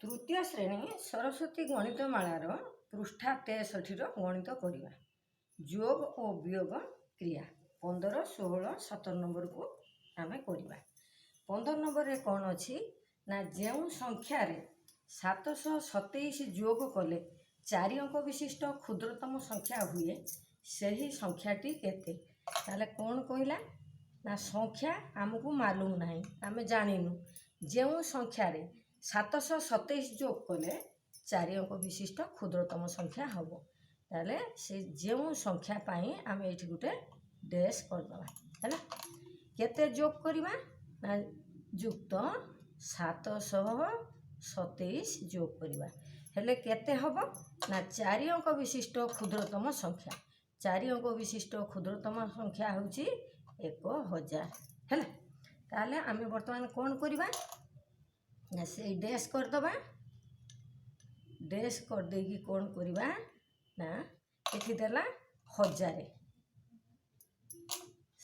तृतीय श्रेणी सरस्वती गणितमालार पृष्ठा 63 गणित करवा जोग और वियोग क्रिया 15, 16, 17 नंबर को आम करवा। 15 नंबर रे कौन अच्छी ना जो संख्यार 727 जोग कले 4 अंक विशिष्ट क्षुद्रतम संख्या हुए सही संख्याटी केते ताले कौन कहला ना संख्या आमको मालूम ना आम जानिनु जो संख्यार 727 जोग कले 4 अंक विशिष्ट क्षुद्रतम संख्या हम ताले से जो संख्या पाई आम ये गोटे डैश करदे है केते जोग करवा ना युक्त 727 जोग करवा हेले केते हब ना 4 अंक विशिष्ट क्षुद्रतम संख्या 4 अंक विशिष्ट क्षुद्रतम संख्या हूँ 1000 है ताले आम बर्तमान कौन करवा ना से डैश करदबा डैश कर देगी कौन करवा ना ये देला 1000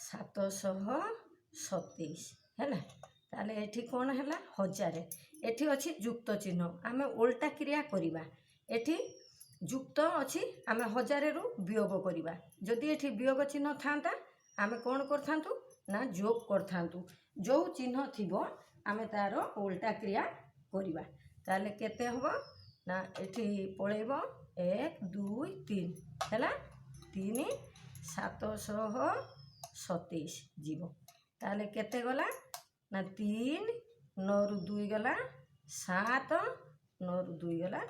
727 है ताले एठी कौन है 1000 एठी अच्छी युक्त चिन्ह आम उल्टा क्रिया करवा एठी युक्त अच्छी आम 1000 रु वियोग करवा जदि एठी वियोग चिन्ह था आम कौन करथांतु ना जोग करथांतु जो चिन्ह थिबो आम तार उल्टा क्रिया करवा ताले केते हबो ना एठी पळेबो 1 2 3 हैला 3 727 जीवो ताले केते गला ना 3 9 रु 2 गला 7 9 रु 2 गला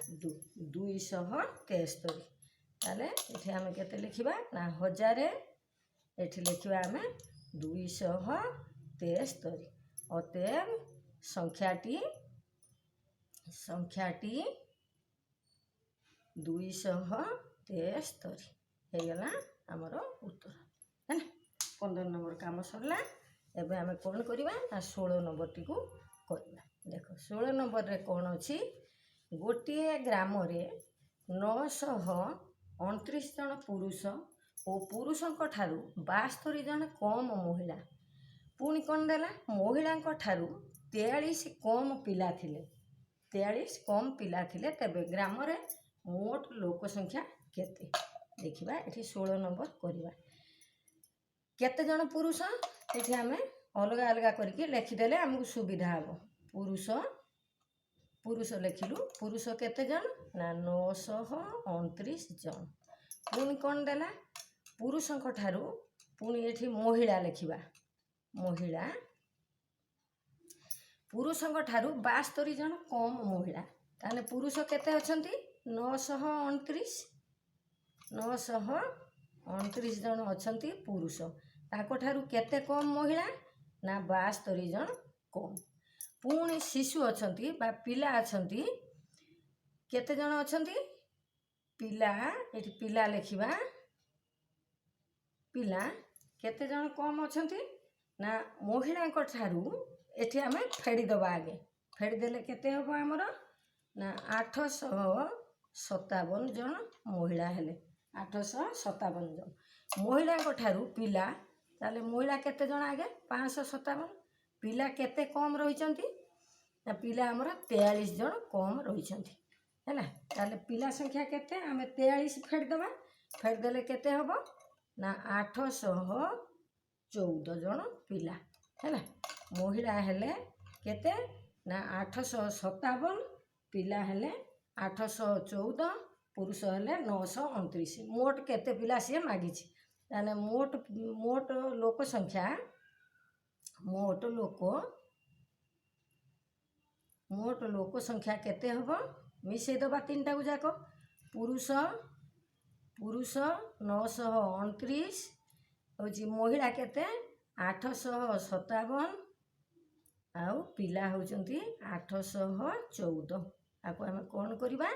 223 ताले एठी आम केते लिखिबा ना 1000 एठी लिखिबा आम 223 अतएव संख्याटी 223 होगला आमर उत्तर है 15 नंबर काम सरला। एबे आम कौन करवा ना 16 नंबर टी को करवा देख 16 नंबर रे कौन अच्छी गोटे ग्राम 929 जन पुरुष और पुरुषों ठारू 72 जन कम महिला पुणी कौन देला महिला ठारू 43 कम पिला थिले 43 कम पिला थिले तेबे ग्राम रे मोट लोक संख्या केते देखिबा एठी 16 नंबर करवा केते जन पुरुष एठी आमे अलग अलग करके लिखिदेले आमको सुविधा हम पुरुष पुरुष लिखिलु पुरुष केते जन ना 929 जन पुणी कौन देला पुरुषों ठारू पुणी एठी महिला लिखिबा महिला पुरुषों ठारू 72 जन कम महिला ताने पुरुष केते अछंती 929 जन अछंती पुरुष ताको ठारू केते कम महिला ना 72 जन कम पुणी शिशु अछंती बा पिला अछंती केते जन अछंती पिला एठी पिला लिखिबा पिला केते जन कम अछंती ना महिला ठारू एठी आमे फेड़ी दबा आगे फेड़ी देले केते हबो हमर ना 857 जन महिला हेले 857 जन महिला ठारू पिला ताले महिला केते जन आगे 557 पिला केते कम रहिचंती ना पिला हमर 43 जन कम रहिचंती हैला ताले पिला संख्या केते आमे 43 फेड़ी दबा फेड़ी देले केते हबो ना 814 जन पिला हैला महिला हेले केते ना 857 पिला हेले 814 पुरुष हेले 929 मोट केते पिला सी मागी ताने मोट मोट लोक संख्या मोट लोक संख्या केते हबो मिसे दबा तीनटा को जाको पुरुष 929 होची महिला केते 857 आउ पिला होचंती 814 आपको आम कौन करवा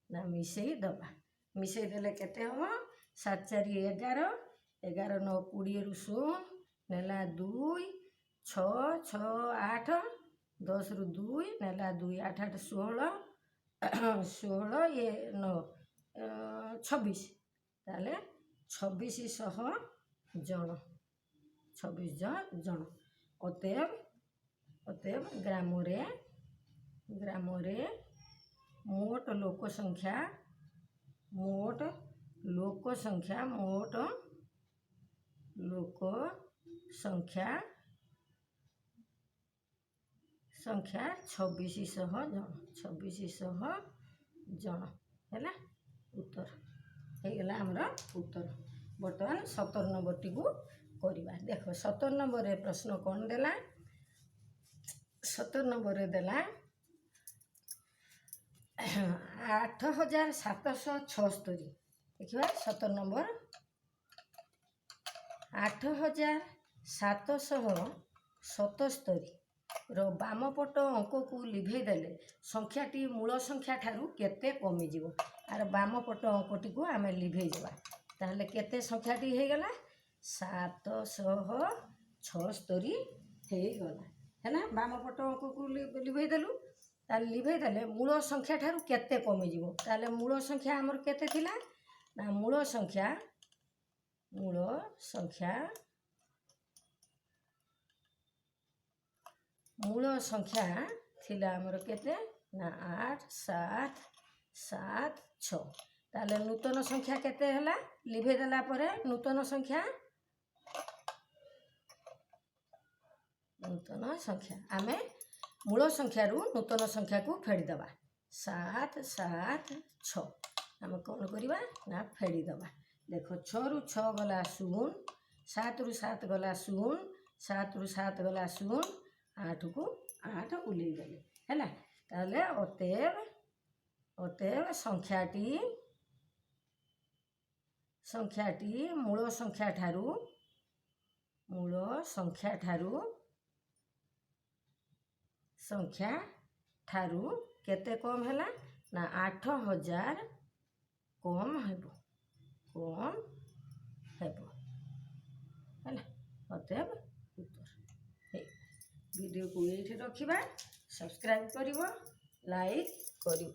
ना मिसई दबा मिसई देले केते हम 7 4 11 11 9 20 रु 16 नेला 2 6 6 8 10 रु 2 नेला 2 8 8 16 16 ये 9 26 ताले 2600 जन 26 जन अतएव ग्राम मोट लोक संख्या मोट लोक संख्या मोट लोक संख्या संख्या 2600 जन 2600 जन है उत्तर ହେଇଗଲା ଆମର ଉତ୍ତର। ବର୍ତ୍ତମାନ 17 ନମ୍ବରଟିକୁ କରିବା। ଦେଖ 17 ନମ୍ବରରେ ପ୍ରଶ୍ନ କ'ଣ ଦେଲା? 17 ନମ୍ବରରେ ଦେଲା 8776। ଦେଖିବା 17 ନମ୍ବର 8777 ର ବାମ ପଟ ଅଙ୍କକୁ ଲିଭେଇ ଦେଲେ ସଂଖ୍ୟାଟି ମୂଳ ସଂଖ୍ୟା ଠାରୁ କେତେ କମିଯିବ। ଆର ବାମ ପଟ ଅଙ୍କଟିକୁ ଆମେ ଲିଭେଇ ଦେବା ତାହେଲେ କେତେ ସଂଖ୍ୟାଟି ହେଇଗଲା 776 ହେଇଗଲା ହେଲା। ବାମ ପଟ ଅଙ୍କକୁ ଲିଭେଇ ଦେଲୁ ତାହେଲେ ଲିଭେଇ ଦେଲେ ମୂଳ ସଂଖ୍ୟା ଠାରୁ କେତେ କମିଯିବ। ତାହେଲେ ମୂଳ ସଂଖ୍ୟା ଆମର କେତେ ଥିଲା ନା ମୂଳ ସଂଖ୍ୟା ଥିଲା ଆମର କେତେ ନା 8776। ତାହେଲେ ନୂତନ ସଂଖ୍ୟା କେତେ ହେଲା ଲିଭେଇ ଦେଲା ପରେ ନୂତନ ସଂଖ୍ୟା ଆମେ ମୂଳ ସଂଖ୍ୟାରୁ ନୂତନ ସଂଖ୍ୟାକୁ ଫେଡ଼ିଦେବା 776 ଆମେ କ'ଣ କରିବା ନା ଫେଡ଼ିଦେବା। ଦେଖ 6ରୁ 6 ଗଲା 0, 7ରୁ 7 ଗଲା 0, 7ରୁ 7 ଗଲା 0, 8କୁ 8 ଉଲେଇ ଦେଲେ ହେଲା। ତାହେଲେ ଅତଏବ ସଂଖ୍ୟାଟି ମୂଳ ସଂଖ୍ୟା ଠାରୁ କେତେ କମ୍ ହେଲା ନା 8000 କମ୍ ହେବ ହେଲା। ଅତଏବ ଉତ୍ତର। ଭିଡ଼ିଓକୁ ଏଇଠି ରଖିବା। ସବସ୍କ୍ରାଇବ୍ କରିବ, ଲାଇକ୍ କରିବ।